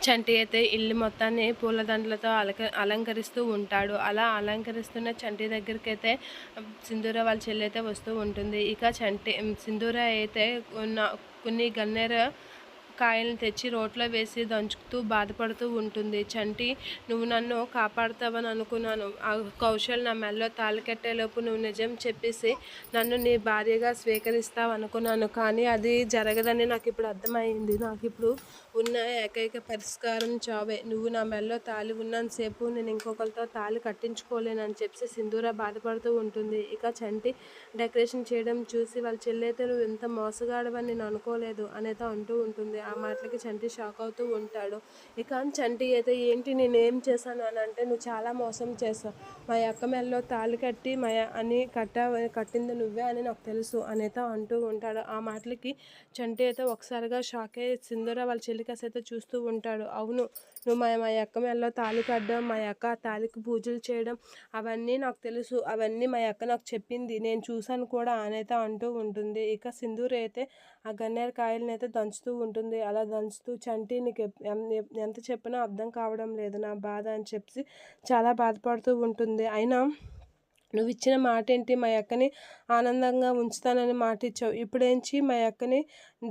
చంటి అయితే ఇల్లు మొత్తాన్ని పూలదండలతో అలంకరిస్తూ ఉంటాడు. అలా అలంకరిస్తున్న చంటి దగ్గరికైతే సింధూర వాళ్ళ చెల్లి అయితే వస్తూ ఉంటుంది. ఇక సింధూర అయితే కొన్ని గన్నేరు కాయలను తెచ్చి రోట్లో వేసి దంచుతూ బాధపడుతూ ఉంటుంది. చంటి, నువ్వు నన్ను కాపాడుతావని అనుకున్నాను. ఆ కౌశల్ నా మెల్లో తాళి కట్టేలోపు నువ్వు నిజం చెప్పేసి నన్ను నీ భార్యగా స్వీకరిస్తావు అనుకున్నాను. కానీ అది జరగదని నాకు ఇప్పుడు అర్థమైంది. నాకు ఇప్పుడు ఉన్న ఏకైక పరిష్కారం చావే. నువ్వు నా మెల్లో తాళి ఉన్నంతసేపు నేను ఇంకొకరితో తాళి కట్టించుకోలేనని చెప్పి సింధూర బాధపడుతూ ఉంటుంది. ఇక చంటి డెకరేషన్ చేయడం చూసి వాళ్ళ చెల్లైతే నువ్వు ఇంత మోసగాడవని నేను అనుకోలేదు అనేతో అంటూ ఉంటుంది. ఆ మాటలకి చంటి షాక్ అవుతూ ఉంటాడు. ఇక చంటి అయితే ఏంటి నేనేం చేశాను అని అంటే, నువ్వు చాలా మోసం చేసావు. మా అక్క మెల్లో తాళి కట్టి అని కట్టింది నువ్వే అని నాకు తెలుసు అనేతో అంటూ ఉంటాడు. ఆ మాటలకి చంటి అయితే ఒకసారిగా షాక్ అయ్యి సింధూర వాళ్ళ చెల్లికసి అయితే చూస్తూ ఉంటాడు. అవును, నువ్వు మా అక్క మెల్లో తాళి కట్టడం, మా అక్క తాళికి పూజలు చేయడం అవన్నీ నాకు తెలుసు. అవన్నీ మా అక్క నాకు చెప్పింది, నేను చూశాను కూడా అనేతో అంటూ ఉంటుంది. ఇక సింధూర అయితే ఆ గన్నేరు కాయలను అయితే దంచుతూ ఉంటుంది. అలా దంచుతూ చంటి నీకు ఎంత చెప్పినా అర్థం కావడం లేదు నా బాధ అని చెప్పి చాలా బాధపడుతూ ఉంటుంది. అయినా నువ్వు ఇచ్చిన మాట ఏంటి, మా అక్కని ఆనందంగా ఉంచుతానని మాట ఇచ్చావు. ఇప్పుడేంచి మా అక్కని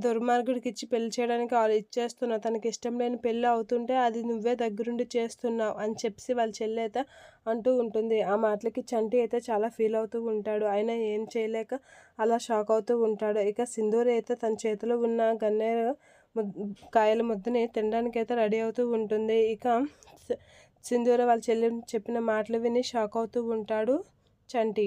దుర్మార్గుడికి ఇచ్చి పెళ్లి చేయడానికి ఇచ్చేస్తున్నావు. తనకి ఇష్టం లేని పెళ్ళి అవుతుంటే అది నువ్వే దగ్గరుండి చేస్తున్నావు అని చెప్పి వాళ్ళ చెల్లి అయితే అంటూ ఉంటుంది. ఆ మాటలకి చంటి అయితే చాలా ఫీల్ అవుతూ ఉంటాడు. అయినా ఏం చేయలేక అలా షాక్ అవుతూ ఉంటాడు. ఇక సింధూరి అయితే తన చేతిలో ఉన్న గన్నేరు కాయల ముద్దని తినడానికి అయితే రెడీ అవుతూ ఉంటుంది. ఇక సింధూర వాళ్ళ చెల్లి చెప్పిన మాటలు విని షాక్ అవుతూ ఉంటాడు చంటి.